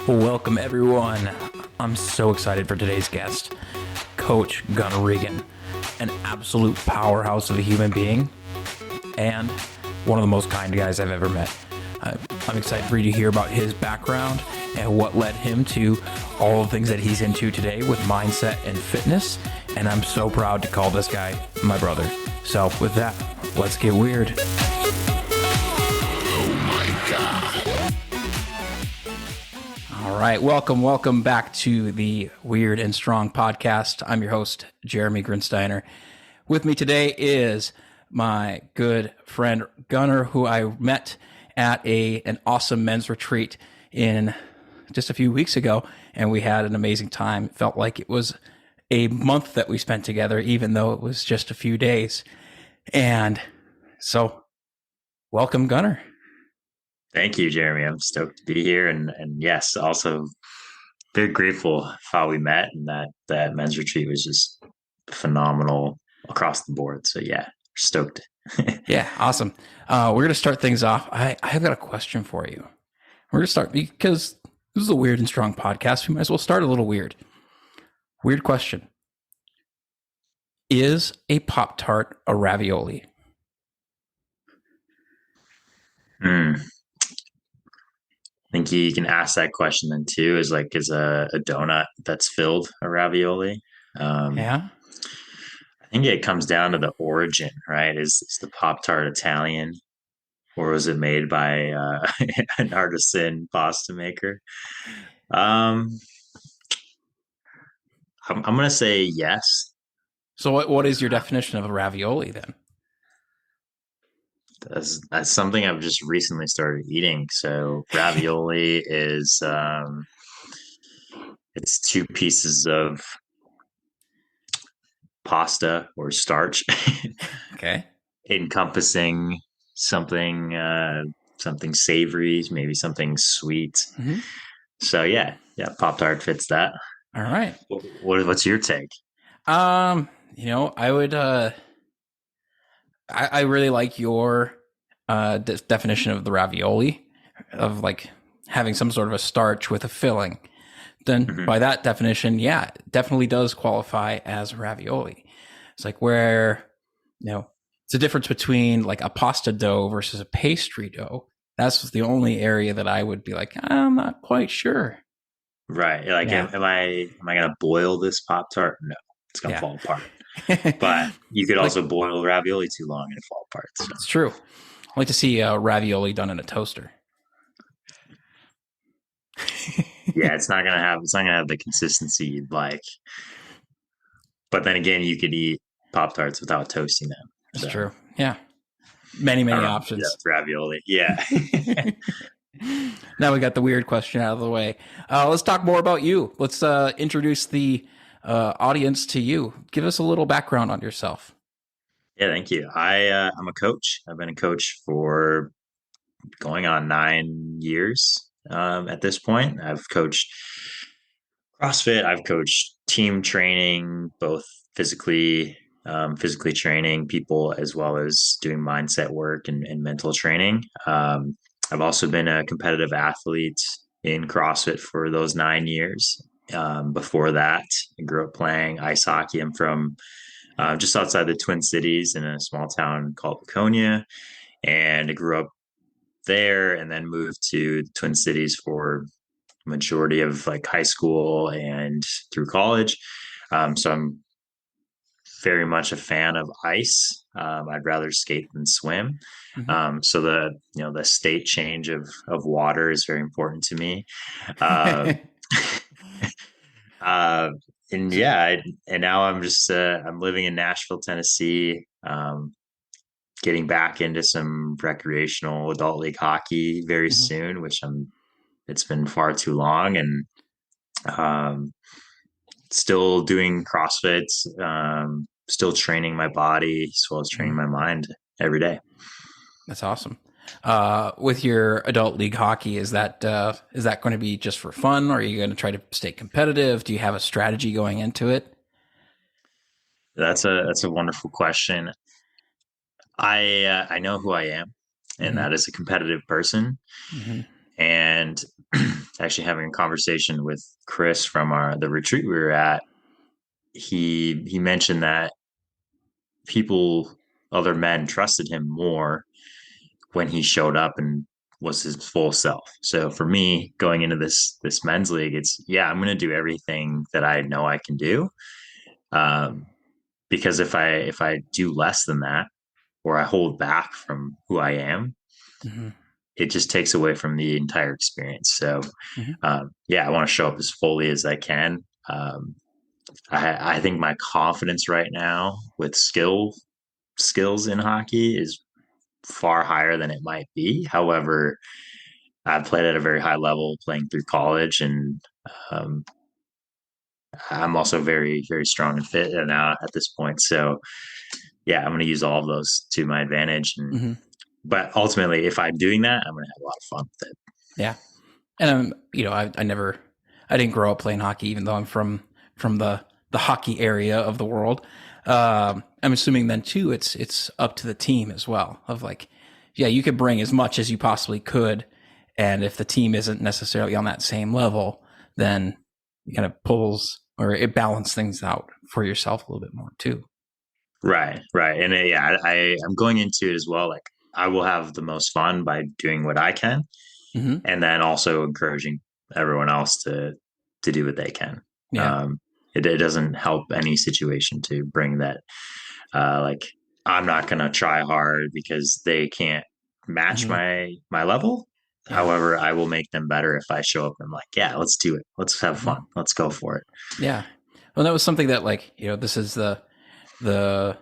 Welcome, everyone. I'm so excited for today's guest, Coach Gunnar Regan, an absolute powerhouse of a human being and one of the most kind guys I've ever met. I'm excited for you to hear about his background and what led him to all the things that he's into today with mindset and fitness. And I'm so proud to call this guy my brother. So with that, let's get weird. All right, welcome back to the Weird and Strong podcast. I'm your host, Jeremy Grinsteiner. With me today is my good friend Gunnar, who I met at an awesome men's retreat in just a few weeks ago, and we had an amazing time. It felt like it was a month that we spent together, even though it was just a few days. And so, welcome, Gunnar. Thank you, Jeremy. I'm stoked to be here. And yes, also very grateful for how we met, and that men's retreat was just phenomenal across the board. So yeah, stoked. Yeah, awesome. We're going to start things off. I've got a question for you. We're going to start because this is a Weird and Strong podcast. We might as well start a little weird. Weird question. Is a Pop-Tart a ravioli? I think you can ask that question then too, is a donut that's filled a ravioli? Yeah. I think it comes down to the origin, right? Is the Pop-Tart Italian, or was it made by an artisan pasta maker? I'm going to say yes. So what is your definition of a ravioli then? That's something I've just recently started eating. So ravioli is it's two pieces of pasta or starch, Okay. encompassing something savory, maybe something sweet. Mm-hmm. So yeah, Pop-Tart fits that. All right. What's your take? I would. I really like your definition of the ravioli, of like having some sort of a starch with a filling. Then by that definition, yeah, it definitely does qualify as ravioli. It's like where, it's a difference between like a pasta dough versus a pastry dough. That's the only area that I would be like, I'm not quite sure. Right. Like, Yeah. am I going to boil this Pop-Tart? No, it's going to fall apart. But you could also boil ravioli too long and it fall apart. So. It's true. I like to see ravioli done in a toaster. Yeah, it's not gonna have the consistency you'd like. But then again, you could eat Pop-Tarts without toasting them. That's true. Yeah. Many options. Yeah, ravioli. Yeah. Now we got the weird question out of the way. Let's talk more about you. Let's introduce the audience to you. Give us a little background on yourself. Yeah, thank you. I'm a coach. I've been a coach for going on 9 years at this point. I've coached CrossFit. I've coached team training, both physically training people as well as doing mindset work and mental training. I've also been a competitive athlete in CrossFit for those 9 years. Before that, I grew up playing ice hockey. I'm from just outside the Twin Cities in a small town called Laconia. And I grew up there and then moved to the Twin Cities for the majority of like high school and through college. So I'm very much a fan of ice. I'd rather skate than swim. Mm-hmm. So the state change of water is very important to me. And now I'm just I'm living in Nashville, Tennessee, getting back into some recreational adult league hockey very soon, which it's been far too long, and still doing CrossFit, still training my body as well as training my mind every day. That's awesome. With your adult league hockey, is that going to be just for fun, or are you going to try to stay competitive? Do you have a strategy going into it? That's a wonderful question. I know who I am, and that is a competitive person. And actually having a conversation with Chris from the retreat we were at. He mentioned that people, other men, trusted him more when he showed up and was his full self. So for me, going into this men's league, it's I'm going to do everything that I know I can do. Um, because if I do less than that, or I hold back from who I am, Mm-hmm. it just takes away from the entire experience. So Mm-hmm. I want to show up as fully as I can. I think my confidence right now with skills in hockey is far higher than it might be. However, I've played at a very high level playing through college, and um, I'm also very, very strong and fit now at this point. So I'm going to use all of those to my advantage. Mm-hmm. But ultimately, if I'm doing that, I'm going to have a lot of fun with it. Yeah. And I didn't grow up playing hockey, even though I'm from the hockey area of the world. I'm assuming then too, it's up to the team as well. Of like, yeah, you could bring as much as you possibly could, and if the team isn't necessarily on that same level, then it kind of pulls or it balances things out for yourself a little bit more too. Right, right. And I'm going into it as well. Like, I will have the most fun by doing what I can, Mm-hmm. and then also encouraging everyone else to do what they can. Yeah. Um, it doesn't help any situation to bring that like, I'm not going to try hard because they can't match Mm-hmm. my level. Yeah. However, I will make them better if I show up and I'm like, let's do it. Let's have Mm-hmm. fun. Let's go for it. Yeah. Well, that was something that, like, this is the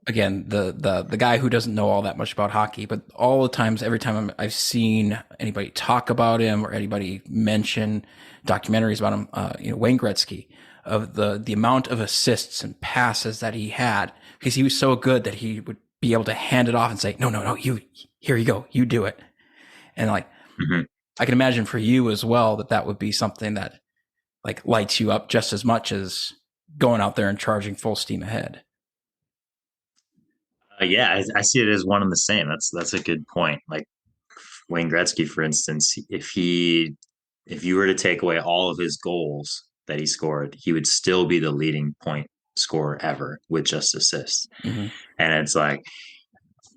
again, the guy who doesn't know all that much about hockey, but all the times, every time I've seen anybody talk about him or anybody mention documentaries about him, Wayne Gretzky, of the amount of assists and passes that he had, because he was so good that he would be able to hand it off and say, no, here you go, you do it. And like, Mm-hmm. I can imagine for you as well that would be something that like lights you up just as much as going out there and charging full steam ahead. I see it as one and the same. That's a good point. Like Wayne Gretzky, for instance, if you were to take away all of his goals that he scored, he would still be the leading point scorer ever with just assists. Mm-hmm. And it's like,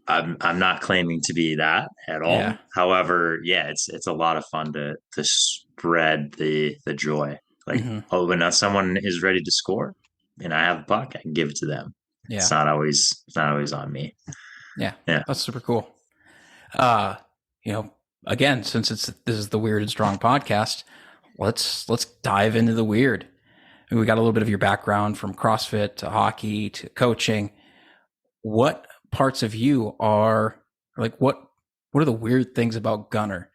I'm not claiming to be that at Yeah. all. However, it's a lot of fun to spread the joy. Like, Mm-hmm. oh, when someone is ready to score and I have a puck, I can give it to them. Yeah. It's not always on me. Yeah. Yeah. That's super cool. Uh, again, since this is the Weird and Strong podcast, let's dive into the weird. And we got a little bit of your background from CrossFit to hockey to coaching. What parts of you are like what are the weird things about Gunnar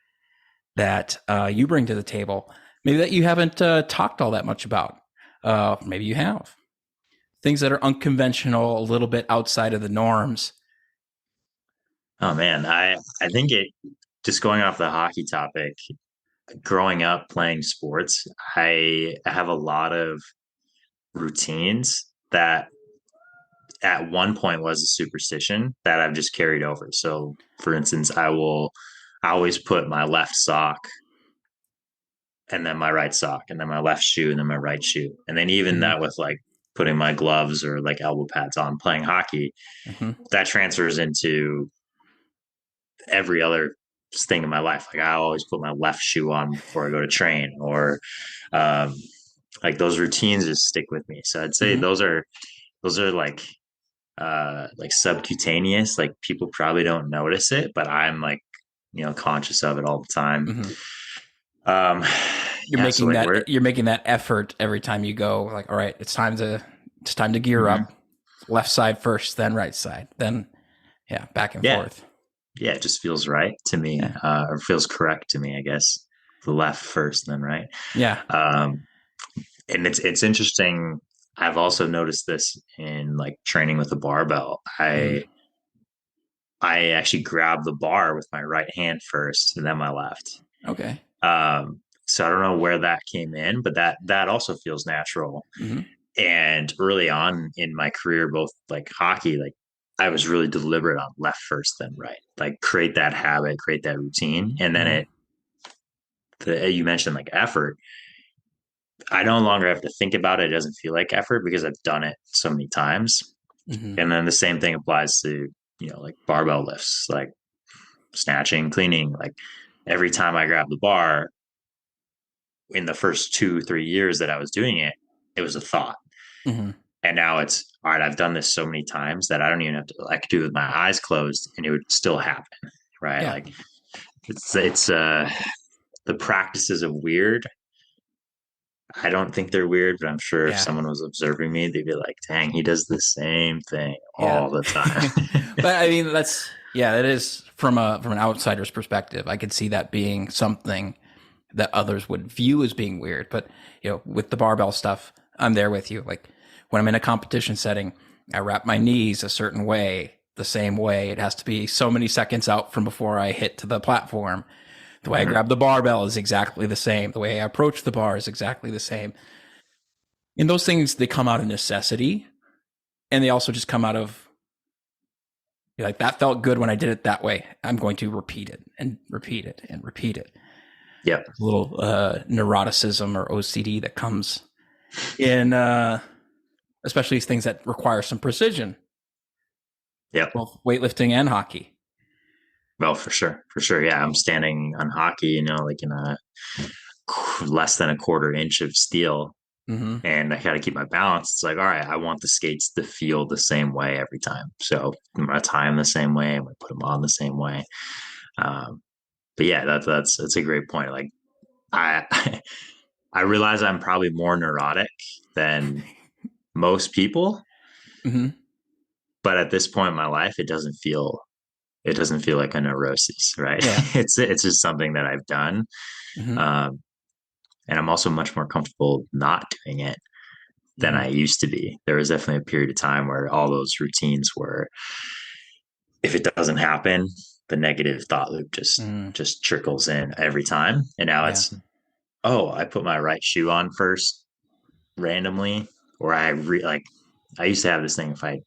that you bring to the table? Maybe that you haven't talked all that much about. Maybe you have things that are unconventional, a little bit outside of the norms. Oh man, I think it just going off the hockey topic, growing up playing sports, I have a lot of routines that at one point was a superstition that I've just carried over. So for instance, I always put my left sock and then my right sock and then my left shoe and then my right shoe. And then even Mm-hmm. that with like putting my gloves or like elbow pads on playing hockey, Mm-hmm. that transfers into every other thing in my life. Like, I always put my left shoe on before I go to train, or um, like those routines just stick with me. So I'd say Mm-hmm. those are like subcutaneous. Like, people probably don't notice it, but I'm like, conscious of it all the time. Mm-hmm. Um, so like, where? You're making that effort every time you go. Like, all right, it's time to gear Mhm. up. Left side first, then right side, then back and Yeah, forth. it just feels right to me, Yeah, or feels correct to me, I guess. The left first, then right. yeah. Um, and it's interesting. I've also noticed this in like training with a barbell. Mm-hmm. I actually grab the bar with my right hand first and then my left. Okay. So I don't know where that came in, but that also feels natural. Mm-hmm. And early on in my career, both like hockey, like, I was really deliberate on left first, then right. Like, create that habit, create that routine, and then Mm-hmm. it you mentioned like effort. I no longer have to think about it. It doesn't feel like effort because I've done it so many times. Hmm. And then the same thing applies to, like barbell lifts, like snatching, cleaning. Like every time I grab the bar in the first 2, 3 years that I was doing it, it was a thought. Hmm. And now it's all right. I've done this so many times that I don't even have to. I could do it with my eyes closed, and it would still happen. Right? Yeah. Like it's the practices of weird. I don't think they're weird, but I'm sure if Yeah. someone was observing me, they'd be like, "Dang, he does the same thing Yeah. all the time." But I mean, yeah, that is from an outsider's perspective. I could see that being something that others would view as being weird. But, with the barbell stuff, I'm there with you. Like when I'm in a competition setting, I wrap my knees a certain way, the same way. It has to be so many seconds out from before I hit to the platform. The way I Mhm. grab the barbell is exactly the same. The way I approach the bar is exactly the same. And those things, they come out of necessity, and they also just come out of, like, that felt good when I did it that way. I'm going to repeat it and repeat it and repeat it. Yep. A little neuroticism or OCD that comes in, especially these things that require some precision, Yep. both weightlifting and hockey. Well, for sure, for sure. Yeah, I'm standing on hockey, like in a less than a quarter inch of steel, Mm-hmm. and I got to keep my balance. It's like, all right, I want the skates to feel the same way every time. So I'm gonna tie them the same way. I'm gonna put them on the same way. Um, but yeah, that's a great point. Like I I realize I'm probably more neurotic than most people, Mm-hmm. but at this point in my life, it doesn't feel like a neurosis, right? Yeah. It's just something that I've done, Mm-hmm. um, and I'm also much more comfortable not doing it than Mm-hmm. I used to be. There was definitely a period of time where all those routines were, if it doesn't happen, the negative thought loop just Mm-hmm. just trickles in every time. And now Yeah. it's, oh, I put my right shoe on first randomly, or like I used to have this thing, if I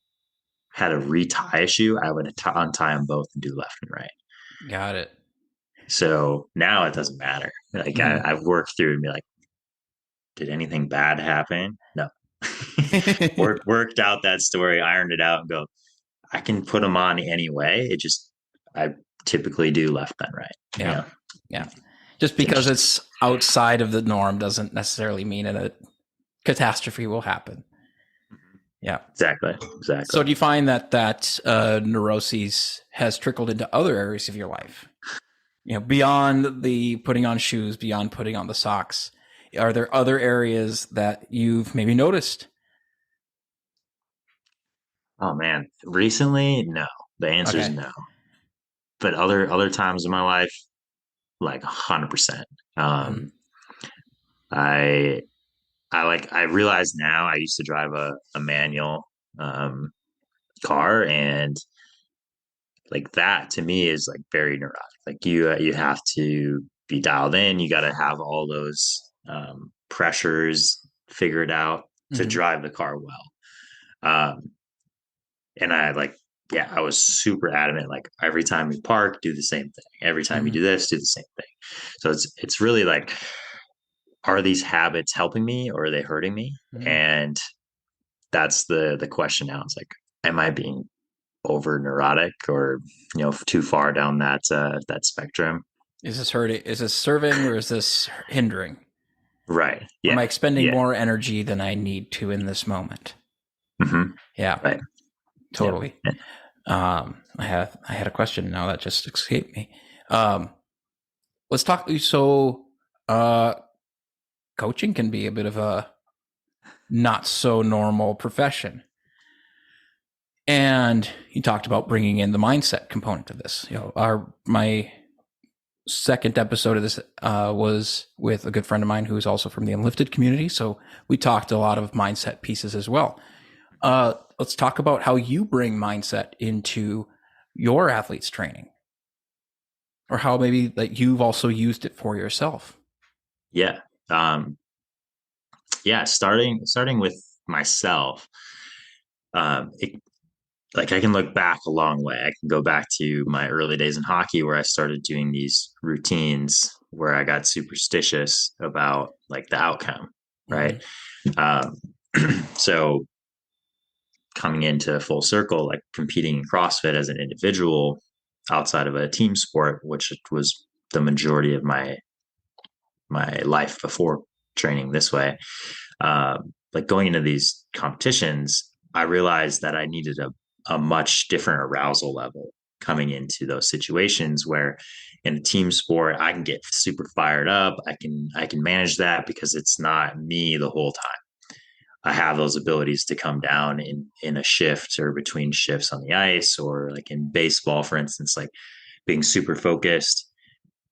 had to retie a shoe, I would untie them both and do left and right. Got it. So now it doesn't matter. Like Mm-hmm. I've worked through and be like, did anything bad happen? No. Worked out that story, ironed it out, and go, I can put them on anyway. I typically do left then right. Yeah. Yeah. Just It's because interesting. it's outside of the norm doesn't necessarily mean that a catastrophe will happen. Yeah. Exactly. So Exactly. do you find that neuroses has trickled into other areas of your life? Beyond the putting on shoes, beyond putting on the socks, are there other areas that you've maybe noticed? Oh man. Recently, no. The answer is Okay. no. But other times in my life, like 100%. Mm-hmm. Um, I I realize now I used to drive a manual um, car, and like that to me is like very neurotic. Like you have to be dialed in. You got to have all those pressures figured out to Mm-hmm. drive the car well. Um, and I like, yeah, I was super adamant. Like every time you park, do the same thing. Every time you Mm-hmm. do this, do the same thing. So it's really like, are these habits helping me or are they hurting me? Mm-hmm. And that's the question now. It's like, am I being over neurotic or too far down that spectrum? Is this hurting? Is this serving or is this hindering? Right. Or am I Yeah. expending Yeah. more energy than I need to in this moment? Hmm. Yeah, Right. Yep. totally. I had a question now that just escaped me. Um, let's talk. So, uh, coaching can be a bit of a not so normal profession. And you talked about bringing in the mindset component of this. My second episode of this was with a good friend of mine who is also from the Unlifted community. So we talked a lot of mindset pieces as well. Let's talk about how you bring mindset into your athletes' training, or how maybe that you've also used it for yourself. Yeah. Um, yeah. Starting with myself, it, like I can look back a long way. I can go back to my early days in hockey where I started doing these routines where I got superstitious about like the outcome, Mm-hmm. right? Um, so coming into full circle, like competing in CrossFit as an individual outside of a team sport, which was the majority of my life before training this way, like going into these competitions, I realized that I needed a much different arousal level coming into those situations where in a team sport I can get super fired up. I can manage that because it's not me the whole time. I have those abilities to come down in a shift or between shifts on the ice, or like in baseball, for instance, like being super focused,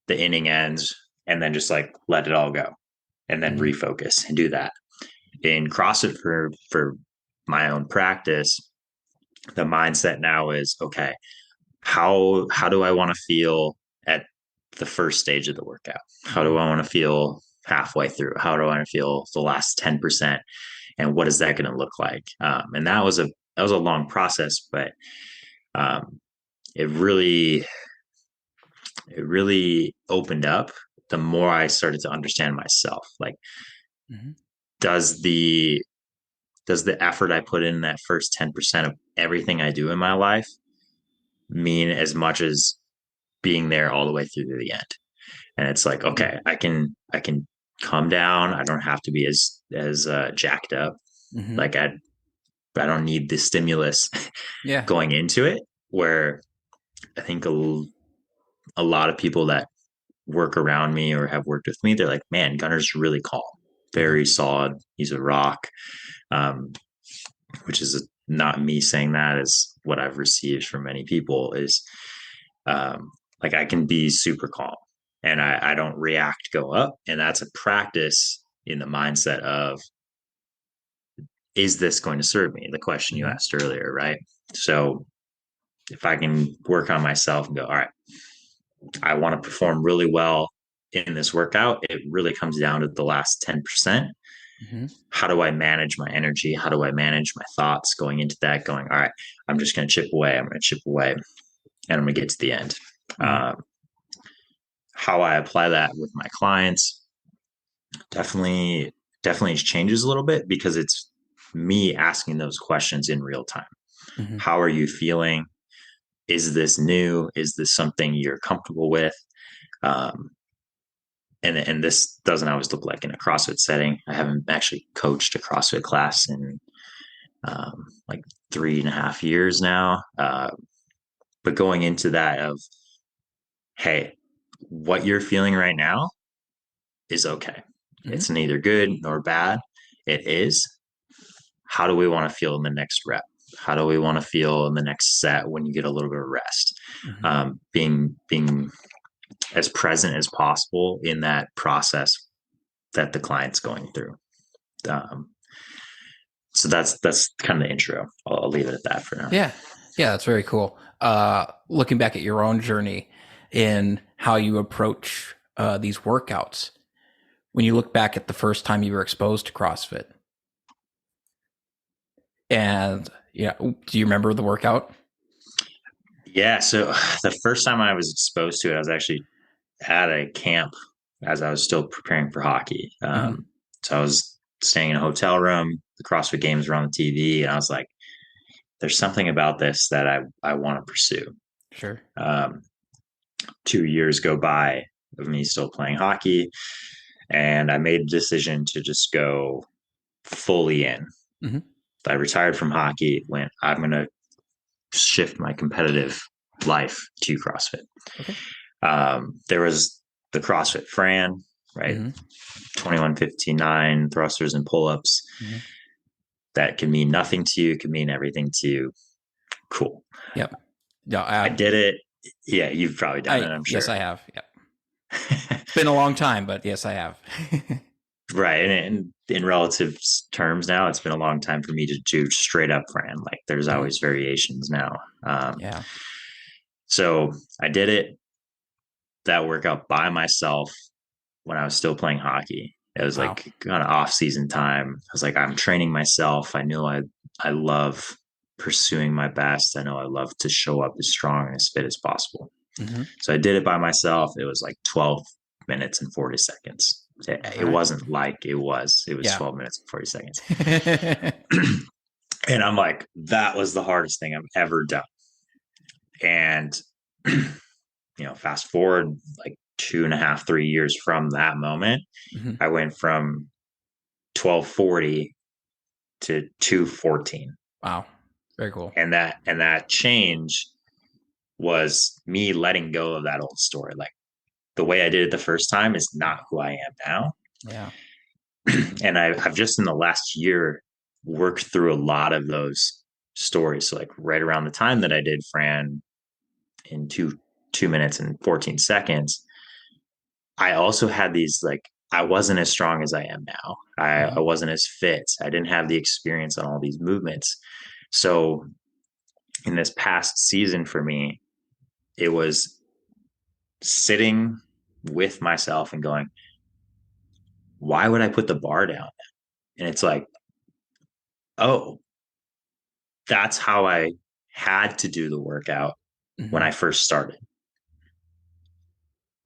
the inning ends, and then just like let it all go and then Mm-hmm. refocus and do that. In CrossFit for my own practice, the mindset now is okay, how do I want to feel at the first stage of the workout? How Mm-hmm. do I want to feel halfway through? How do I want to feel the last 10%? And what is that going to look like? And that was a long process, but um, it really it really opened up the more I started to understand myself. Like, Mm-hmm. does the effort I put in that first 10% of everything I do in my life mean as much as being there all the way through to the end? And it's like, okay, I can calm down. I don't have to be as jacked up. Mm-hmm. Like I don't need the stimulus Yeah. going into it. Where I think a lot of people that work around me or have worked with me, they're like, man, Gunner's really calm, Mm-hmm. very solid. He's a rock. Um, which is not me saying that, is what I've received from many people, is like I can be super calm and I don't react, go up. And that's a practice in the mindset of, is this going to serve me? The question you Mm-hmm. asked earlier, right? So if I can work on myself and go, all right, I want to perform really well in this workout, it really comes down to the last 10%. Mm-hmm. How do I manage my energy? How do I manage my thoughts going into that? Going, all right, I'm just going to chip away. I'm going to chip away, and I'm going to get to the end. Mm-hmm. Uh, how I apply that with my clients definitely changes a little bit, because it's me asking those questions in real time. Mm-hmm. How are you feeling? Is this new? Is this something you're comfortable with? Um, and this doesn't always look like in a CrossFit setting. I haven't actually coached a CrossFit class in like 3.5 years now. But going into that of, hey, what you're feeling right now is okay. Mm-hmm. It's neither good nor bad. It is. How do we want to feel in the next rep? How do we want to feel in the next set when you get a little bit of rest? Mm-hmm. Being as present as possible in that process that the client's going through. Um, so that's kind of the intro. I'll leave it at that for now. Yeah. Yeah, that's very cool. Looking back at your own journey in how you approach these workouts, when you look back at the first time you were exposed to CrossFit, and yeah, do you remember the workout? Yeah. So the first time I was exposed to it, I was actually at a camp as I was still preparing for hockey. Mm-hmm. So I was staying in a hotel room. The CrossFit Games were on the TV, and I was like, "There's something about this that I want to pursue." Sure. 2 years go by of me still playing hockey, and I made a decision to just go fully in. Mm-hmm. I retired from hockey. Went, I'm going to shift my competitive life to CrossFit. Okay. There was the CrossFit Fran, right? Mm-hmm. 21:59 thrusters and pull-ups. Mm-hmm. That can mean nothing to you, can mean everything to you. Cool. Yep. Yeah. I did it. Yeah, you've probably done it, I'm Yes, sure. I have. Yep. It's been a long time, but yes, I have. Right. And in relative terms now, it's been a long time for me to do straight up Fran. Like there's Mm-hmm. always variations now. Yeah. So I did it, that workout by myself when I was still playing hockey. It was Wow. like kind of off season time. I was like, I'm training myself. I know I love pursuing my best. I know I love to show up as strong and as fit as possible. Mm-hmm. So I did it by myself. It was like 12 minutes and 40 seconds. All It right. wasn't like it was Yeah. 12 minutes and 40 seconds. And I'm like, that was the hardest thing I've ever done. And, fast forward like 2.5, 3 years from that moment, Mhm. I went from 1240 to 214. Wow. Very cool. And that change was me letting go of that old story. Like the way I did it the first time is not who I am now. Yeah. And I've just in the last year worked through a lot of those stories. So like right around the time that I did Fran in 2 minutes and 14 seconds, I also had these like I wasn't as strong as I am now. I Mhm. wasn't as fit. I didn't have the experience on all these movements. So in this past season for me, it was sitting with myself and going, why would I put the bar down? And it's like, oh, that's how I had to do the workout when I Mhm. first started.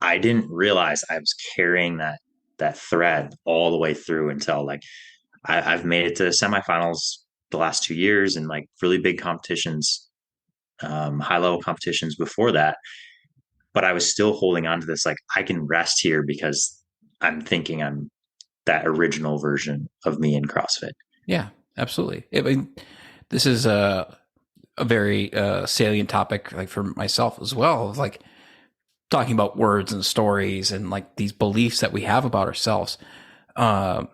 I didn't realize I was carrying that thread all the way through until like I've made it to the semifinals the last 2 years and like really big competitions, high level competitions before that. But I was still holding on to this like I can rest here because I'm thinking I'm that original version of me in CrossFit. Yeah. Absolutely. I mean, this is a very salient topic, like for myself as well. Of like talking about words and stories and like these beliefs that we have about ourselves. Um,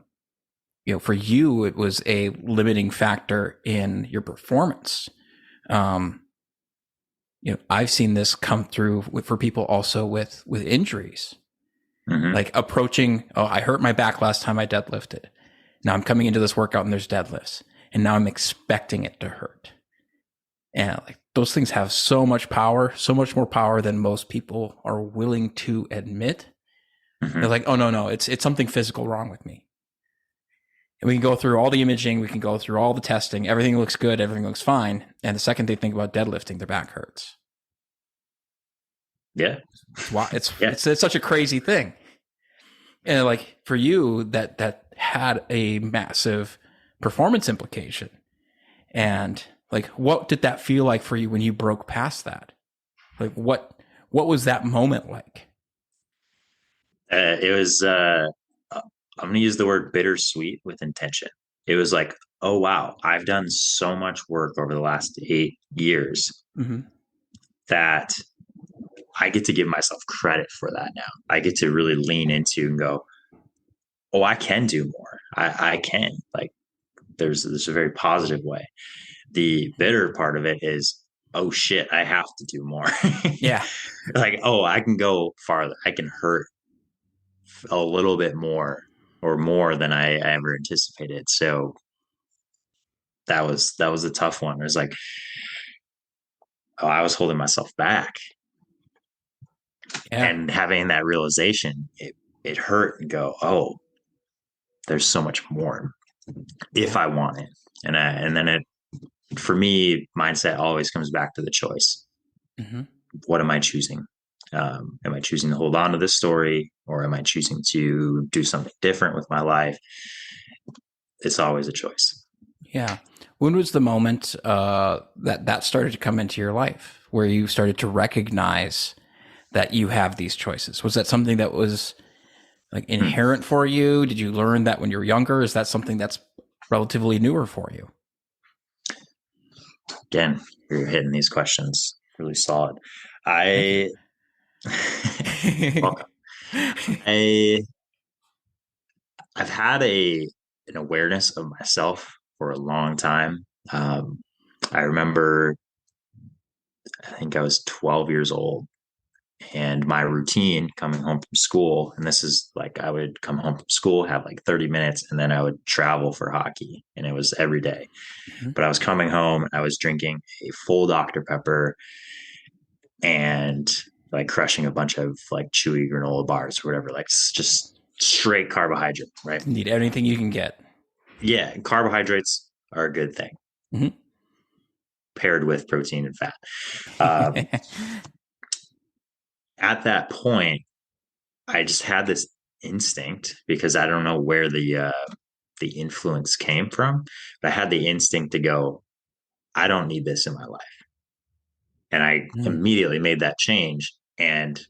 for you, it was a limiting factor in your performance. Um, I've seen this come through for people also with injuries, Mm-hmm. like approaching. Oh, I hurt my back last time I deadlifted. Now I'm coming into this workout and there's deadlifts, and now I'm expecting it to hurt. And like those things have so much power, so much more power than most people are willing to admit. They're Mm-hmm. like, oh no, it's something physical wrong with me. And we can go through all the imaging, we can go through all the testing, everything looks good, everything looks fine. And the second they think about deadlifting, their back hurts. Yeah. It's why it's Yeah. it's it's such a crazy thing. And like for you, that had a massive performance implication. And like what did that feel like for you when you broke past that? Like what was that moment like? It was, I'm going to use the word bittersweet with intention. It was like, oh, wow, I've done so much work over the last 8 years Mm-hmm. that I get to give myself credit for that now. I get to really lean into and go, oh, I can do more. I can. Like, there's a very positive way. The bitter part of it is, oh, shit, I have to do more. Yeah. Like, oh, I can go farther. I can hurt a little bit more or more than I ever anticipated. So that was a tough one. It was like, oh, I was holding myself back, Yeah. and having that realization, it hurt and go, oh, there's so much more if Yeah. I want it. And then it for me, mindset always comes back to the choice. Mm-hmm. What am I choosing? Am I choosing to hold on to this story, or am I choosing to do something different with my life? It's always a choice. Yeah. When was the moment that started to come into your life where you started to recognize that you have these choices? Was that something that was like Hmm. inherent for you? Did you learn that when you were younger? Is that something that's relatively newer for you? Again, you're hitting these questions really solid. Thank you. I welcome. I I've had an awareness of myself for a long time. I remember, I think I was 12 years old, and my routine coming home from school, and this is like I would come home from school, have like 30 minutes, and then I would travel for hockey, and it was every day. Mhm. But I was coming home, I was drinking a full Dr. Pepper and like crushing a bunch of like chewy granola bars or whatever, like just straight carbohydrate, right? Need anything you can get. Yeah, carbohydrates are a good thing Mhm. paired with protein and fat. Um, at that point, I just had this instinct, because I don't know where the influence came from, but I had the instinct to go, I don't need this in my life. And I Mm. immediately made that change, and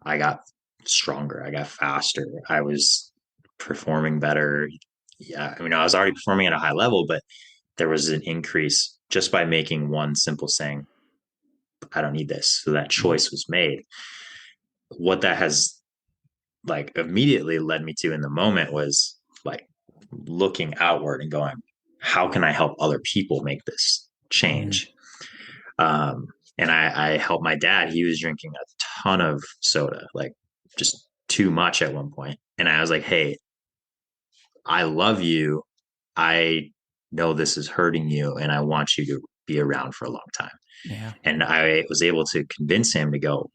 I got stronger. I got faster. I was performing better. Yeah. I mean, I was already performing at a high level, but there was an increase just by making one simple saying, I don't need this. So that Mhm. choice was made. What that has like immediately led me to in the moment was like looking outward and going, how can I help other people make this Mm. change? And I helped my dad. He was drinking a ton of soda, like just too much at one point. And I was like, hey, I love you. I know this is hurting you, and I want you to be around for a long time. Yeah. And I was able to convince him to go,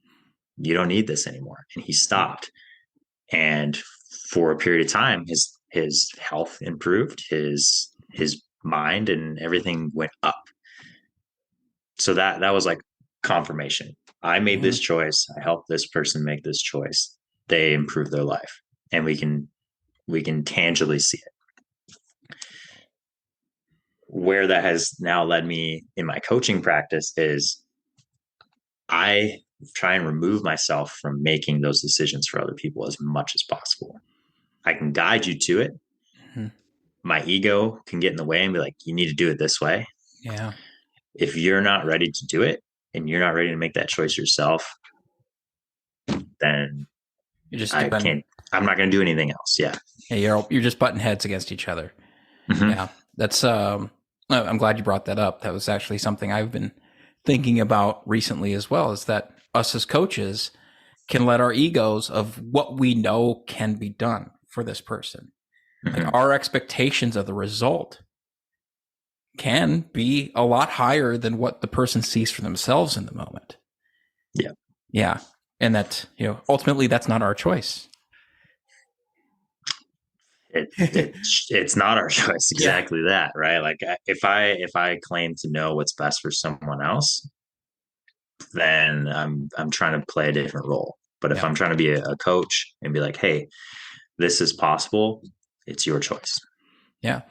you don't need this anymore. And he stopped. And for a period of time, his health improved, his mind and everything went up. So that was like confirmation. I made Mhm. this choice. I helped this person make this choice. They improved their life, and we can tangibly see it. Where that has now led me in my coaching practice is I try and remove myself from making those decisions for other people as much as possible. I can guide you to it. Mhm. My ego can get in the way and be like, you need to do it this way. Yeah. If you're not ready to do it and you're not ready to make that choice yourself, then You're just I doing. can't, I'm not going to do anything else. Yeah. Yeah, you're just butting heads against each other. Mm-hmm. Yeah, that's. I'm glad you brought that up. That was actually something I've been thinking about recently as well. Is that us as coaches can let our egos of what we know can be done for this person, like Mm-hmm. our expectations of the result, can be a lot higher than what the person sees for themselves in the moment. Yeah. Yeah, and that ultimately that's not our choice. It's not our choice. Yeah. Exactly that. Right. Like if I claim to know what's best for someone else, then I'm trying to play a different role. But if Yeah. I'm trying to be a coach and be like, hey, this is possible, it's your choice. Yeah.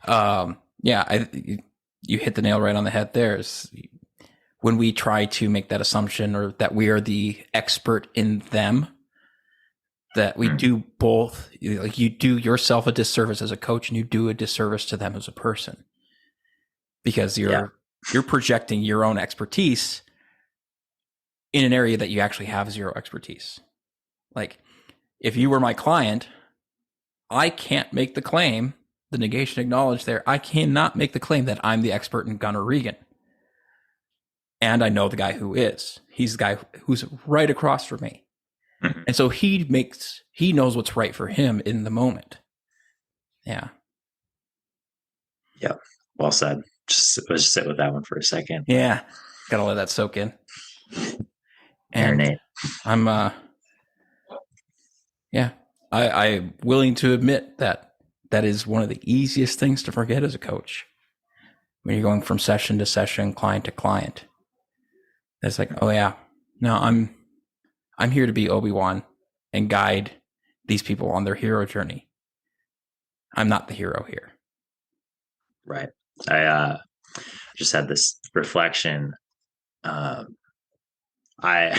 Yeah. You hit the nail right on the head there. Is when we try to make that assumption or that we are the expert in them, that we Mm, do both. Like you do yourself a disservice as a coach, and you do a disservice to them as a person, because yeah. you're projecting your own expertise in an area that you actually have zero expertise. Like if you were my client, I can't make the claim, the negation acknowledged there, I cannot make the claim that I'm the expert in Gunnar Regan. And I know the guy who is. He's the guy who's right across from me. Mhm. And so he knows what's right for him in the moment. Yeah. Yeah. Well said. Just let's sit with that one for a second. Yeah. Gotta let that soak in. And Marinate. I'm yeah. I'm willing to admit that that is one of the easiest things to forget as a coach. When you're going from session to session, client to client. It's like, oh yeah, no, I'm here to be Obi-Wan and guide these people on their hero journey. I'm not the hero here. Right. I just had this reflection. Um, I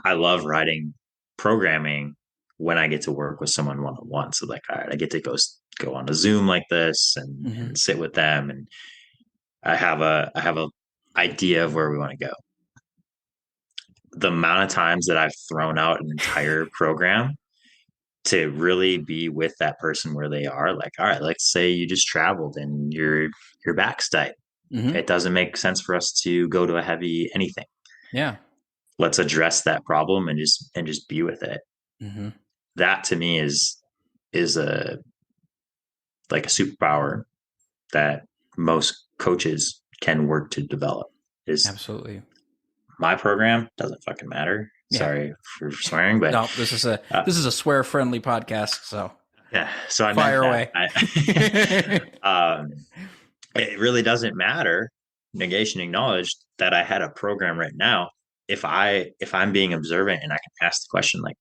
I love writing programming when I get to work with someone one on one. So like, all right, I get to go on a Zoom like this and Mm-hmm. sit with them, and I have a idea of where we want to go. The amount of times that I've thrown out an entire program to really be with that person where they are, like, all right, let's say you just traveled and your back's tight. Mm-hmm. It doesn't make sense for us to go to a heavy anything. Yeah. Let's address that problem and just be with it. Mm-hmm. That to me is a like a superpower that most coaches can work to develop. Is Absolutely. my program doesn't fucking matter. Yeah. Sorry for swearing, but No, this is a uh, this is a swear friendly podcast, so yeah. So I meant fire that. away. It really doesn't matter. Negation acknowledged that I had a program right now. If I'm being observant and I can ask the question like,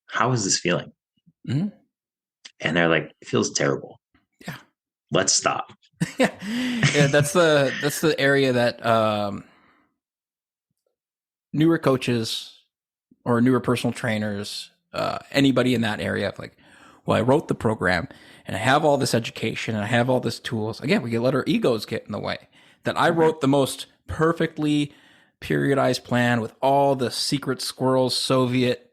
how is this feeling? Mm-hmm. And they're like, it feels terrible. Yeah. Let's stop. Yeah. Yeah. That's the area that newer coaches or newer personal trainers, anybody in that area, of like, well, I wrote the program and I have all this education and I have all this tools. Again, we can let our egos get in the way. That I Mhm. wrote the most perfectly periodized plan with all the secret squirrels, Soviet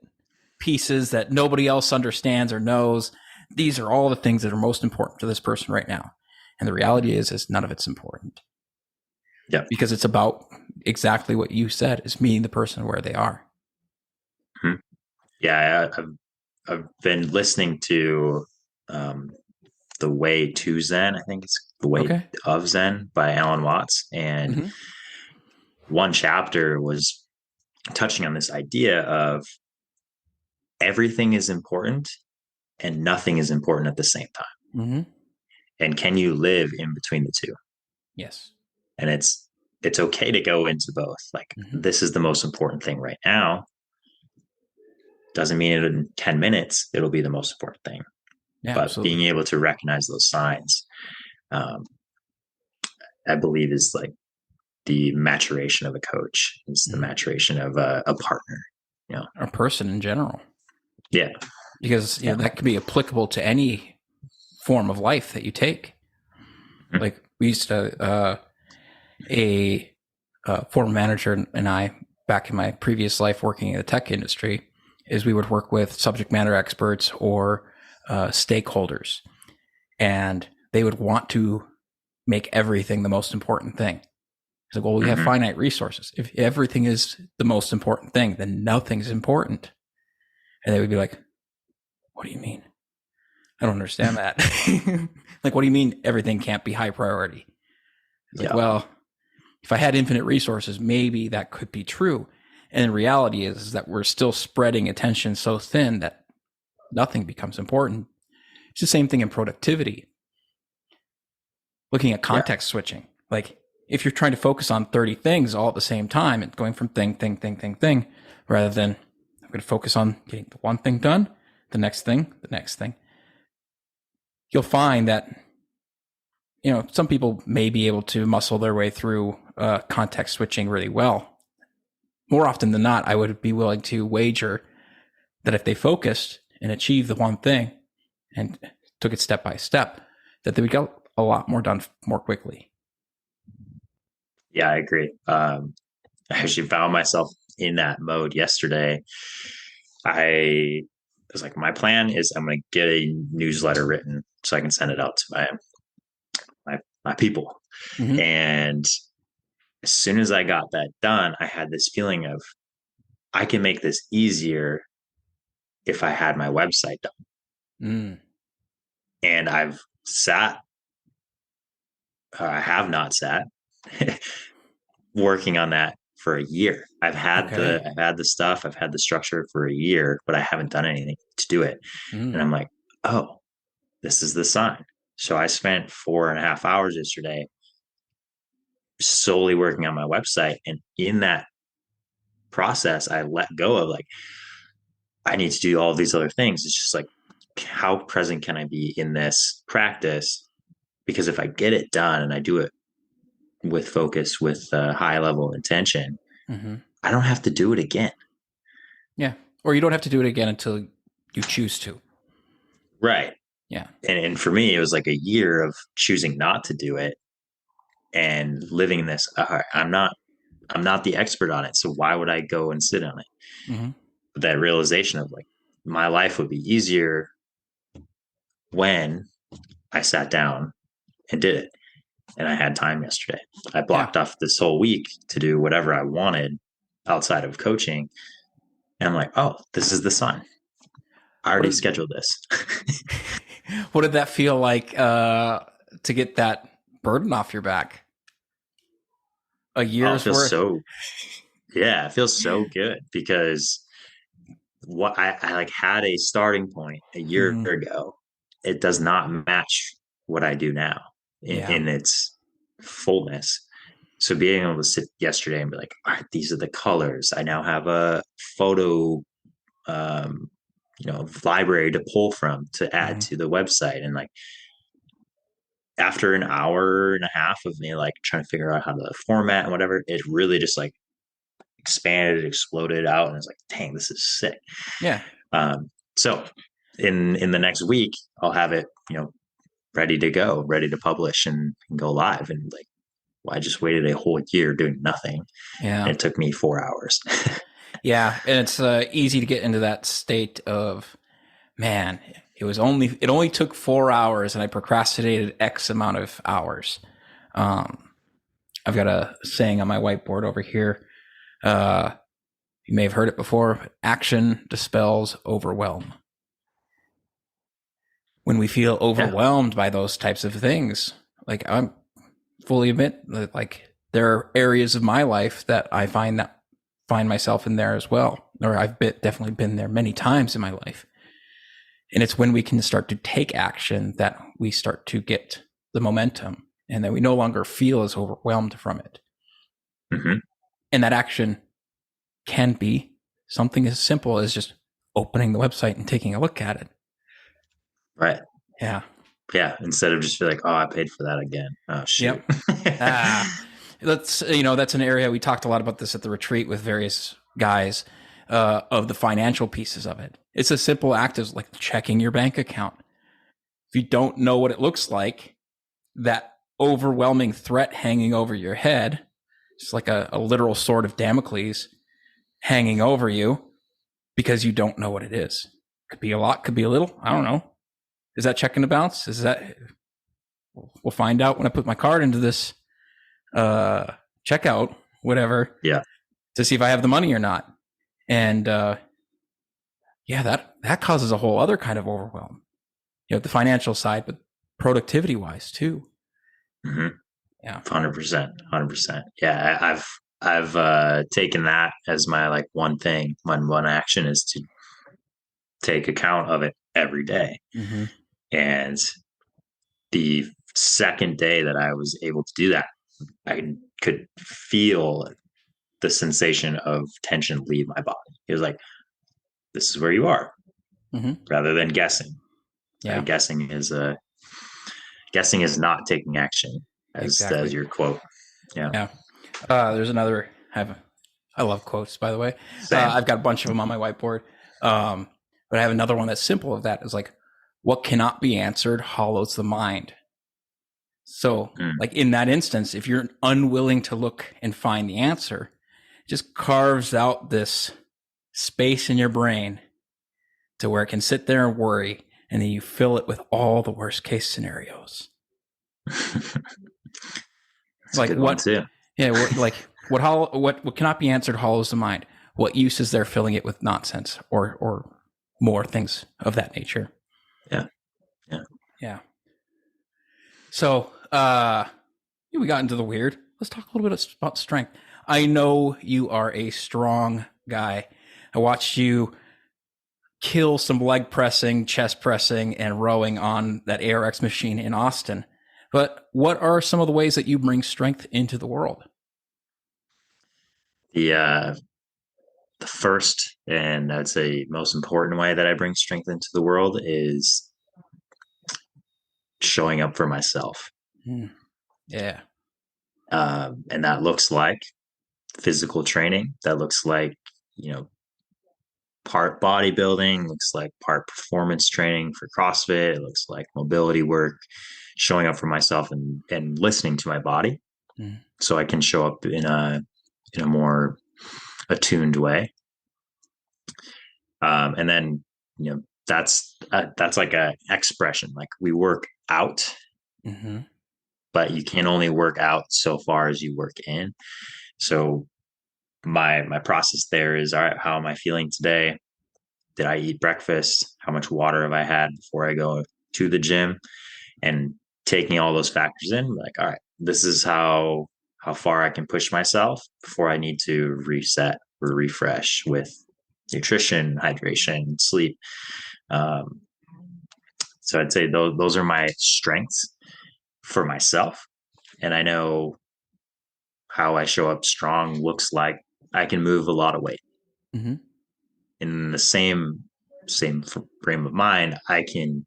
pieces that nobody else understands or knows. These are all the things that are most important to this person right now. And the reality is none of it's important Yeah. because it's about exactly what you said, is meeting the person where they are. Mhm. Yeah. I've been listening to um, The Way to Zen. I think it's The Way Okay. of Zen by Alan Watts. And Mm-hmm. one chapter was touching on this idea of everything is important and nothing is important at the same time. Mm-hmm. And can you live in between the two? Yes. And it's okay to go into both. Like, Mm-hmm. this is the most important thing right now. Doesn't mean in 10 minutes it'll be the most important thing. Yeah, But being absolutely. able to recognize those signs, um, I believe, is like the maturation of a coach. It's the Mm-hmm. maturation of a partner. You know, A person in general, yeah, because yeah, that can be applicable to any form of life that you take. mhm, Like we used to, a former manager and I, back in my previous life working in the tech industry, is we would work with subject matter experts or stakeholders, and they would want to make everything the most important thing. It's like, well, we have mhm. finite resources. If everything is the most important thing, then nothing's important. And they would be like, what do you mean? I don't understand that. Like, what do you mean everything can't be high priority? It's like, Yeah, well, if I had infinite resources, maybe that could be true. And the reality is that we're still spreading attention so thin that nothing becomes important. It's the same thing in productivity. Looking at yeah, context switching. Like, if you're trying to focus on 30 things all at the same time and going from thing, rather than I'm going to focus on getting the one thing done, the next thing, you'll find that, some people may be able to muscle their way through context switching really well. More often than not, I would be willing to wager that if they focused and achieved the one thing and took it step by step, that they would get a lot more done more quickly. yeah. I agree. I actually found myself in that mode yesterday. I was like, my plan is I'm going to get a newsletter written so I can send it out to my people. Mm-hmm. And as soon as I got that done, I had this feeling of I can make this easier if I had my website done. Mm. And I have not sat working on that for a year. Okay. I've had the stuff, I've had the structure for a year, but I haven't done anything to do it. And Mm. I'm like, oh, this is the sign. So I spent 4.5 hours yesterday solely working on my website. And in that process, I let go of like, I need to do all these other things. It's just like, how present can I be in this practice? Because if I get it done and I do it with focus, with high level intention, Mm-hmm. I don't have to do it again. Yeah. Or you don't have to do it again until you choose to. Right. Yeah. And for me, it was like a year of choosing not to do it and living this. I'm not the expert on it. So why would I go and sit on it? Mm-hmm. But that realization of like, my life would be easier when I sat down and did it. And I had time yesterday. I Yeah. blocked off this whole week to do whatever I wanted outside of coaching. And I'm like, oh, this is the sign. I What already did scheduled this. what did that feel like to get that burden off your back? A Oh, it year's feels worth. so, yeah, it feels so good because what I like had a starting point a year Mm-hmm. ago. It does not match what I do now Yeah. in its fullness. So being able to sit yesterday and be like, all right, these are the colors. I now have a photo, um, library to pull from to add Mhm. to the website. And like after an hour and a half of me like trying to figure out how to format and whatever, it really just like expanded, exploded out, and it's like, dang, this is sick. Yeah. So in the next week, I'll have it, ready to go, ready to publish and go live. And like, well, I just waited a whole year doing nothing, Yeah. and it took me 4 hours. Yeah. And it's easy to get into that state of, man, it only took 4 hours and I procrastinated X amount of hours. I've got a saying on my whiteboard over here. You may have heard it before. Action dispels overwhelm. When we feel Yeah. overwhelmed by those types of things, like I'm fully admit that like there are areas of my life that I find myself in there as well, or definitely been there many times in my life. And it's when we can start to take action that we start to get the momentum, and that we no longer feel as overwhelmed from it. Mm-hmm. And that action can be something as simple as just opening the website and taking a look at it. Right. Yeah. Yeah. Instead of just be like, oh, I paid for that again. Oh, shoot. Yep. Ah, that's that's an area we talked a lot about this at the retreat with various guys of the financial pieces of it. It's a simple act of like checking your bank account. If you don't know what it looks like, that overwhelming threat hanging over your head, it's like a literal sword of Damocles hanging over you because you don't know what it is. Could be a lot, could be a little. I don't know. Is that checking to bounce? Is that? We'll find out when I put my card into this checkout, whatever, Yeah. to see if I have the money or not. And yeah, that causes a whole other kind of overwhelm. The financial side, but productivity wise too. Mm-hmm. Yeah. 100%. 100%. Yeah. I've taken that as my like one thing, one action is to take account of it every day. Mm-hmm. And the second day that I was able to do that, I could feel the sensation of tension leave my body. It was like, this is where you are, Mm-hmm. rather than guessing. Yeah. Guessing is not taking action, as Exactly. your quote. Yeah. Yeah. There's another. I love quotes, by the way. Same. I've got a bunch of them on my whiteboard. But I have another one that's simple of that. Is like, what cannot be answered hollows the mind. So, like in that instance, if you're unwilling to look and find the answer, it just carves out this space in your brain to where it can sit there and worry, and then you fill it with all the worst case scenarios. That's like a good one what? too. Yeah, what cannot be answered hollows the mind. What use is there filling it with nonsense or more things of that nature? Yeah. Yeah. So, we got into the weird. Let's talk a little bit about strength. I know you are a strong guy. I watched you kill some leg pressing, chest pressing, and rowing on that ARX machine in Austin. But what are some of the ways that you bring strength into the world? The first and I'd say most important way that I bring strength into the world is showing up for myself. Yeah. And that looks like physical training. That looks like, part bodybuilding, looks like part performance training for CrossFit. It looks like mobility work, showing up for myself and listening to my body so I can show up in a more attuned way. And then, that's like a expression. Like we work out, but you can only work out so far as you work in. So my process there is, all right, how am I feeling today? Did I eat breakfast? How much water have I had before I go to the gym? And taking all those factors in, like, all right, this is how far I can push myself before I need to reset or refresh with nutrition, hydration, sleep. So I'd say those are my strengths for myself. And I know how I show up strong looks like I can move a lot of weight. Mm-hmm. In the same same frame of mind, I can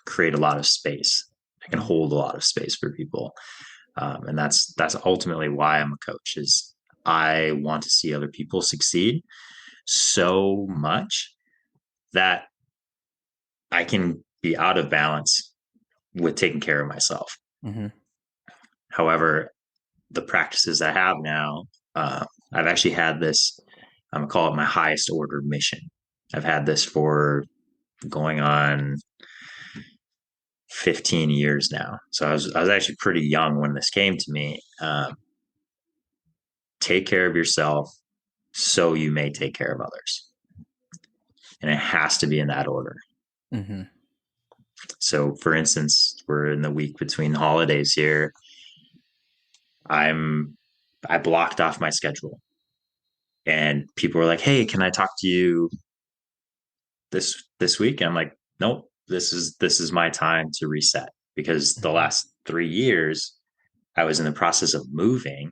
create a lot of space. I can Mm-hmm. hold a lot of space for people, and that's ultimately why I'm a coach. Is I want to see other people succeed so much that I can be out of balance with taking care of myself. Mm-hmm. However, the practices I have now, I've actually had this. I'm gonna call it my highest order mission. I've had this for going on 15 years now. So I was actually pretty young when this came to me. Take care of yourself so you may take care of others, and it has to be in that order. Mm-hmm. So, for instance, we're in the week between holidays here. I'm I blocked off my schedule, and people were like, "Hey, can I talk to you this week?" And I'm like, "Nope, this is my time to reset because the Mm-hmm. last 3 years I was in the process of moving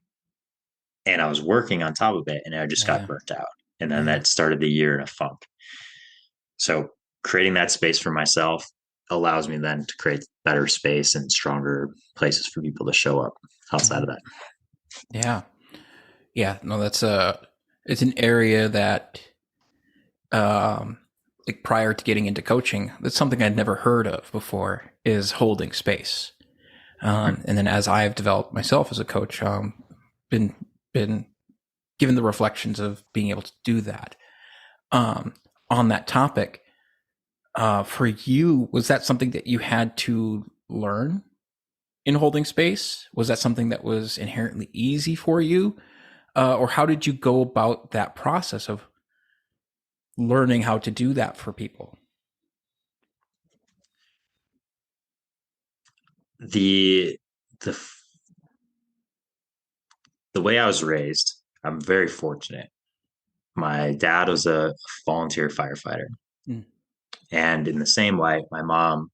and I was working on top of it, and I just got Yeah. burnt out, and then Yeah. that started the year in a funk. So creating that space for myself allows me then to create better space and stronger places for people to show up outside Mm-hmm. of that. Yeah. Yeah. No, it's an area that, um, like prior to getting into coaching, that's something I'd never heard of before is holding space. And then as I've developed myself as a coach, been, been given the reflections of being able to do that. Um, on that topic, for you, was that something that you had to learn in holding space? Was that something that was inherently easy for you? Or how did you go about that process of learning how to do that for people? The the the way I was raised, I'm very fortunate. My dad was a volunteer firefighter, Mm, and in the same way, my mom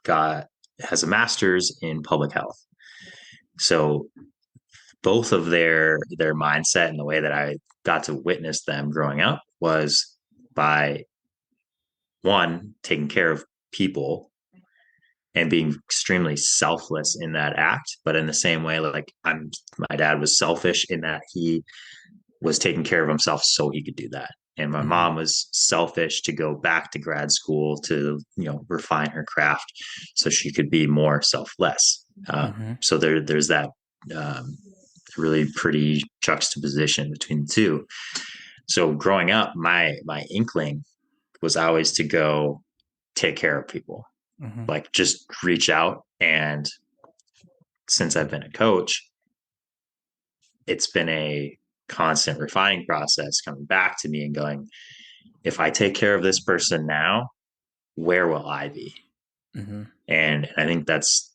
got has a master's in public health. So both of their mindset and the way that I got to witness them growing up was by one taking care of people and being extremely selfless in that act, but in the same way, like my dad was selfish in that he was taking care of himself so he could do that, and my mm-hmm, mom was selfish to go back to grad school to refine her craft so she could be more selfless. mm-hmm, So there's that um, really pretty juxtaposition between the two. So growing up, my inkling was always to go take care of people, mm-hmm, like just reach out. And since I've been a coach, it's been a constant refining process coming back to me and going, if I take care of this person now, where will I be? mm-hmm, And I think that's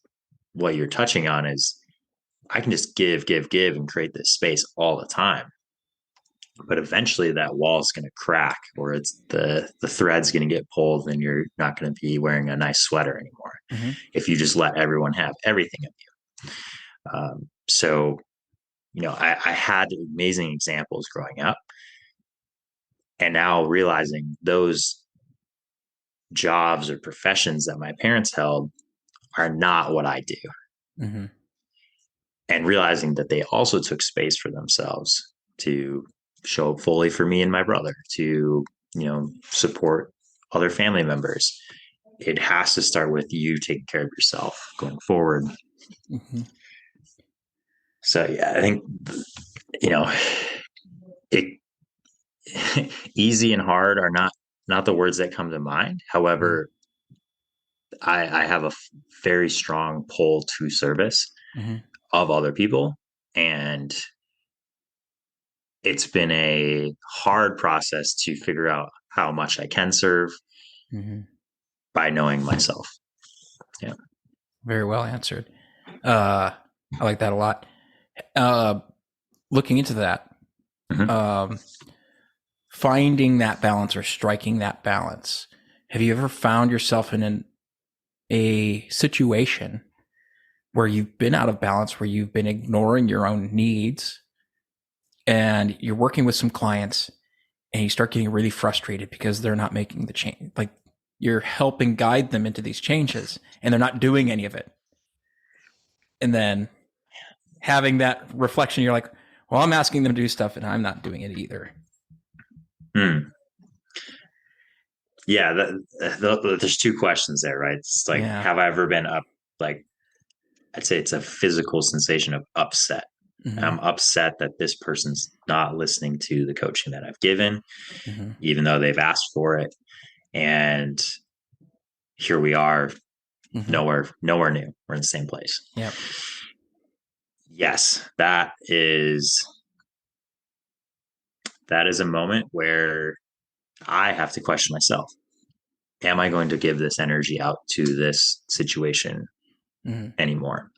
what you're touching on is I can just give and create this space all the time. But eventually that wall is going to crack or it's the thread's going to get pulled and you're not going to be wearing a nice sweater anymore mm-hmm, if you just let everyone have everything of you. So I had amazing examples growing up, and now realizing those jobs or professions that my parents held are not what I do, mm-hmm, and realizing that they also took space for themselves to show up fully for me and my brother, to support other family members. It has to start with you taking care of yourself going forward. mm-hmm. So yeah, I think you know it easy and hard are not the words that come to mind. Mm-hmm. However, I have a very strong pull to service Mm-hmm. of other people, and it's been a hard process to figure out how much I can serve Mm-hmm. by knowing myself. Yeah. Very well answered. Uh, I like that a lot. Uh, Looking into that, Mhm. um, finding that balance or striking that balance. Have you ever found yourself in a situation where you've been out of balance, where you've been ignoring your own needs and you're working with some clients and you start getting really frustrated because they're not making the change. Like, you're helping guide them into these changes and they're not doing any of it. And then having that reflection, you're like, well, I'm asking them to do stuff and I'm not doing it either. Yeah, there's two questions there, right? It's like, have I ever been up? Like, I'd say it's a physical sensation of upset. Mm-hmm. I'm upset that this person's not listening to the coaching that I've given, even though they've asked for it. And here we are, nowhere new. We're in the same place. Yeah. Yes, that is a moment where I have to question myself. Am I going to give this energy out to this situation anymore?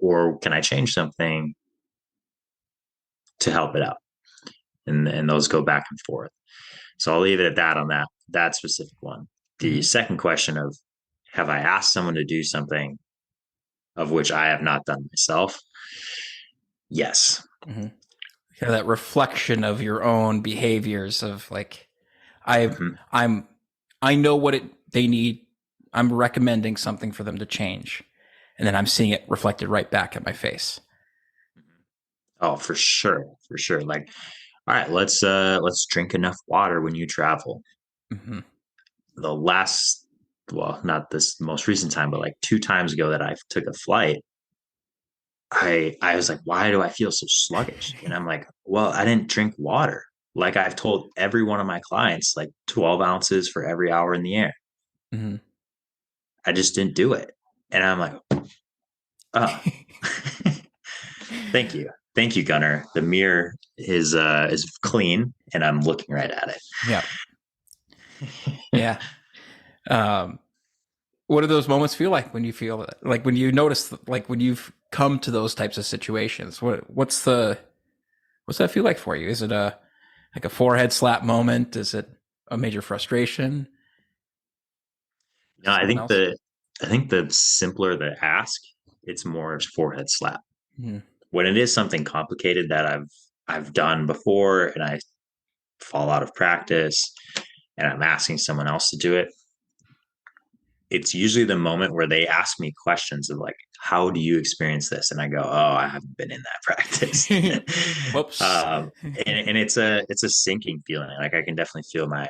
Or can I change something to help it out? And those go back and forth. So I'll leave it at that on that specific one. The second question of, have I asked someone to do something of which I have not done myself? Yes. Yeah, that reflection of your own behaviors of like, I know what they need. I'm recommending something for them to change. And then I'm seeing it reflected right back at my face. Oh, for sure. For sure. Like, all right, let's drink enough water when you travel. The last, well, not this most recent time, but like 2 times ago that I took a flight, I was like, why do I feel so sluggish? And I'm like, well, I didn't drink water. Like, I've told every one of my clients, like 12 ounces for every hour in the air. I just didn't do it. And I'm like, oh, thank you. Thank you, Gunnar. The mirror is clean and I'm looking right at it. Yeah. Yeah. What do those moments feel like when you feel like, when you notice, like when you've come to those types of situations? What's that feel like for you? Is it a forehead slap moment? Is it a major frustration? No, I think the simpler the ask, it's more forehead slap. When it is something complicated that I've done before and I fall out of practice and I'm asking someone else to do it, it's usually the moment where they ask me questions of like, how do you experience this? And I go, oh, I haven't been in that practice. Whoops. And it's a sinking feeling. Like, I can definitely feel my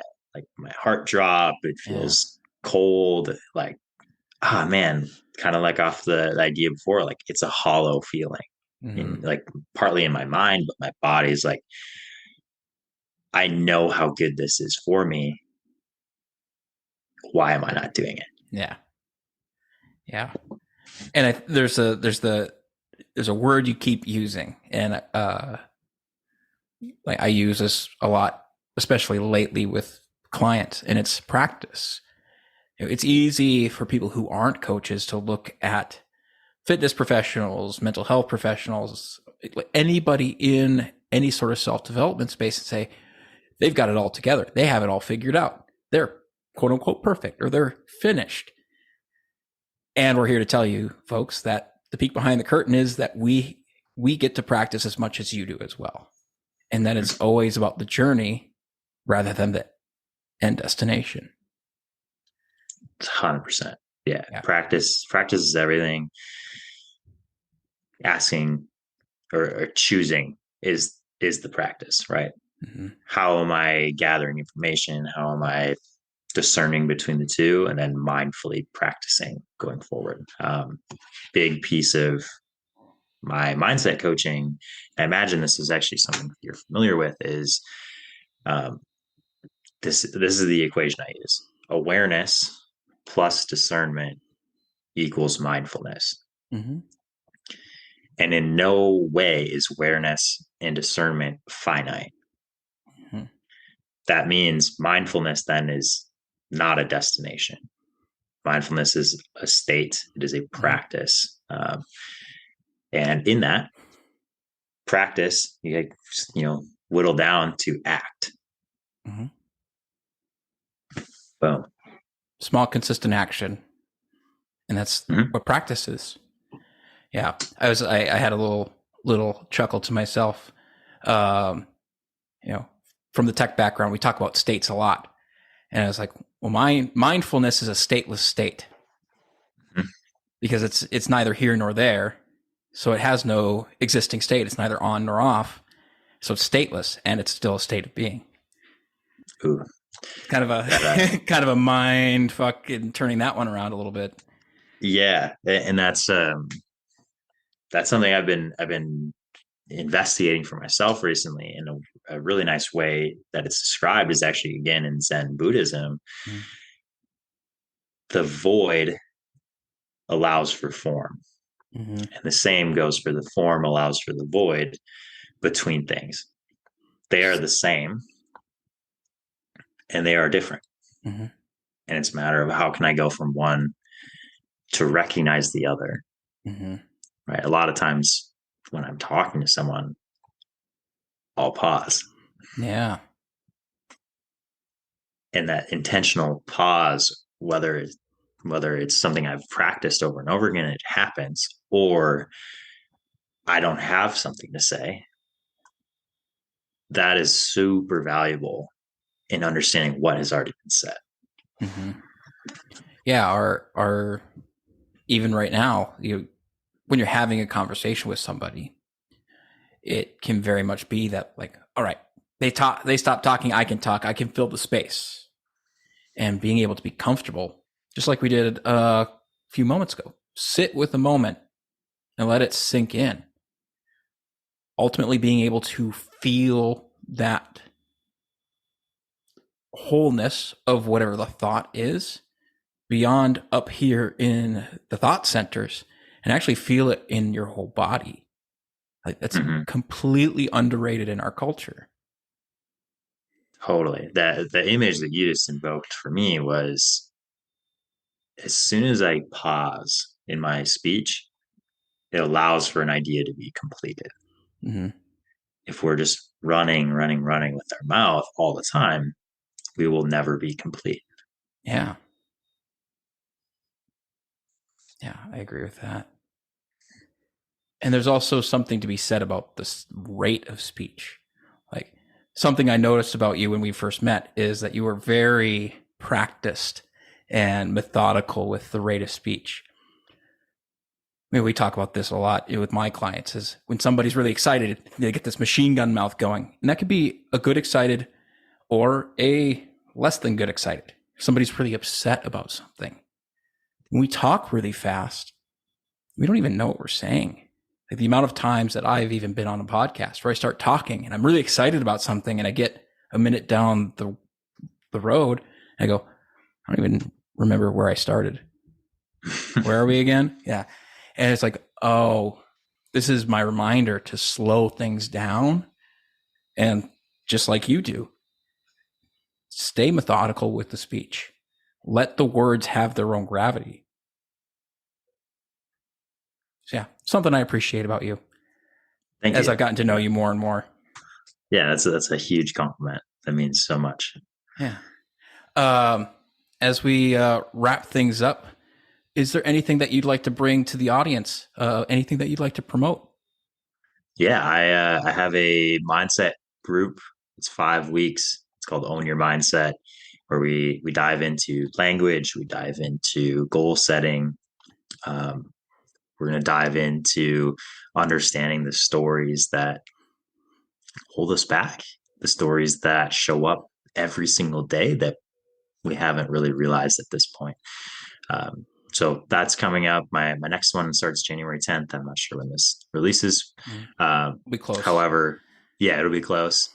heart drop. It feels cold. Like, ah, man, kind of like off the idea before, like it's a hollow feeling. And like partly in my mind, but my body's like, I know how good this is for me. Why am I not doing it? Yeah. Yeah. And there's a word you keep using, and like I use this a lot, especially lately with clients, and it's practice. It's easy for people who aren't coaches to look at fitness professionals, mental health professionals, anybody in any sort of self-development space, and say they've got it all together. They have it all figured out. They're quote unquote perfect, or they're finished. And we're here to tell you, folks, that the peek behind the curtain is that we get to practice as much as you do as well. And that it's always about the journey rather than the end destination. 100%. Yeah. Practice is everything. Asking or choosing is the practice, right? How am I gathering information? How am I discerning between the two, and then mindfully practicing going forward? Big piece of my mindset coaching, I imagine this is actually something you're familiar with, is this is the equation I use. Awareness plus discernment equals mindfulness. And in no way is awareness and discernment finite. That means mindfulness then is not a destination. Mindfulness is a state. It is a practice. And in that practice, you whittle down to act. Boom. Small, consistent action. And that's what practice is. Yeah. I had a little chuckle to myself. from the tech background, we talk about states a lot. And I was like, well, mindfulness is a stateless state because it's neither here nor there. So it has no existing state. It's neither on nor off. So it's stateless, and it's still a state of being. Ooh, Kind of a kind of a mind fucking turning that one around a little bit. yeah, and that's something I've been investigating for myself recently in a really nice way that it's described is actually again in Zen Buddhism. Mm-hmm. The void allows for form, Mm-hmm. and the same goes for the form allows for the void between things. They are the same and they are different. Mm-hmm. And it's a matter of how can I go from one to recognize the other. Mm-hmm. Right. A lot of times when I'm talking to someone, I'll pause. Yeah. And that intentional pause, whether it's something I've practiced over and over again, it happens, or I don't have something to say, that is super valuable in understanding what has already been said. Mm-hmm. Yeah. Our even right now, when you're having a conversation with somebody, it can very much be that like, all right, they stop talking, I can talk, I can fill the space. And being able to be comfortable, just like we did a few moments ago. Sit with the moment and let it sink in. Ultimately being able to feel that wholeness of whatever the thought is beyond up here in the thought centers and actually feel it in your whole body. Like that's completely underrated in our culture. Totally. That the image that you just invoked for me was as soon as I pause in my speech, it allows for an idea to be completed. Mm-hmm. If we're just running with our mouth all the time, we will never be complete. Yeah. Yeah, I agree with that. And there's also something to be said about this rate of speech. Like something I noticed about you when we first met is that you were very practiced and methodical with the rate of speech. I mean, we talk about this a lot with my clients is when somebody's really excited, they get this machine gun mouth going. And that could be a good excited or a less than good excited. If somebody's really upset about something. When we talk really fast, we don't even know what we're saying. Like the amount of times that I've even been on a podcast where I start talking and I'm really excited about something and I get a minute down the road and I go, I don't even remember where I started. Where are we again? Yeah. And it's like, oh, this is my reminder to slow things down. And just like you do, stay methodical with the speech. Let the words have their own gravity. So yeah, something I appreciate about you. Thank as you. I've gotten to know you more and more. Yeah, that's a huge compliment. That means so much. Yeah. As we wrap things up, is there anything that you'd like to bring to the audience? Anything that you'd like to promote? Yeah, I have a mindset group. It's 5 weeks. It's called Own Your Mindset, where we dive into language, we dive into goal setting. We're going to dive into understanding the stories that hold us back, the stories that show up every single day that we haven't really realized at this point. So that's coming up. My next one starts January 10th. I'm not sure when this releases. Be close. However, yeah, it'll be close.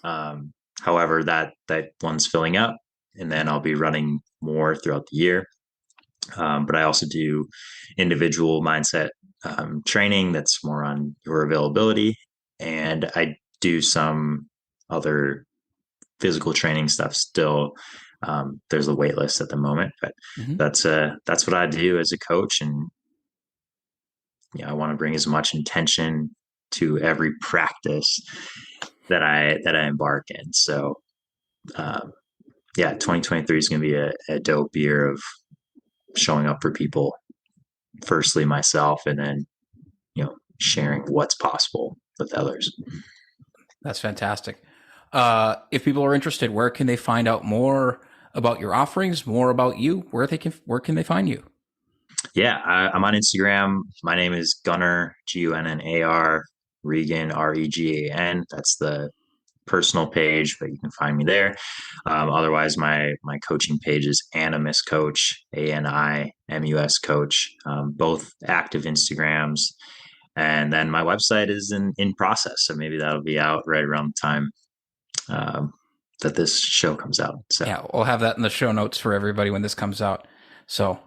However, that one's filling up, and then I'll be running more throughout the year. But I also do individual mindset training that's more on your availability, and I do some other physical training stuff still. There's a wait list at the moment, but that's what I do as a coach, and I want to bring as much intention to every practice that I embark in. So, 2023 is going to be a dope year of showing up for people. Firstly, myself, and then sharing what's possible with others. That's fantastic. If people are interested, where can they find out more about your offerings, more about you? Where can they find you? Yeah, I'm on Instagram. My name is Gunnar, Gunnar Regan, Regan. That's the personal page, but you can find me there. Otherwise, my coaching page is Animus Coach, Animus Coach. Both active Instagrams, and then my website is in process, so maybe that'll be out right around the time um, that this show comes out. So Yeah, we'll have that in the show notes for everybody when this comes out. So,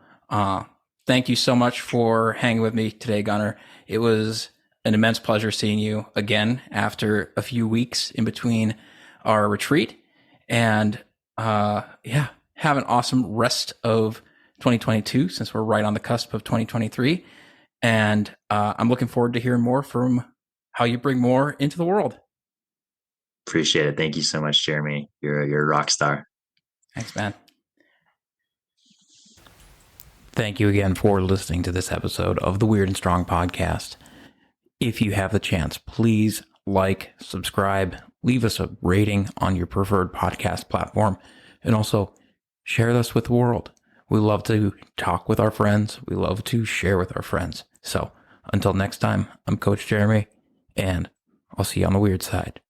thank you so much for hanging with me today, Gunnar. It was an immense pleasure seeing you again after a few weeks in between our retreat. And yeah, have an awesome rest of 2022 since we're right on the cusp of 2023. And I'm looking forward to hearing more from how you bring more into the world. appreciate it. Thank you so much, Jeremy. You're a rock star. Thanks, man. Thank you again for listening to this episode of the Weird and Strong podcast. If you have the chance, please like, subscribe, leave us a rating on your preferred podcast platform, and also share this with the world. We love to talk with our friends. We love to share with our friends. So until next time, I'm Coach Jeremy, and I'll see you on the weird side.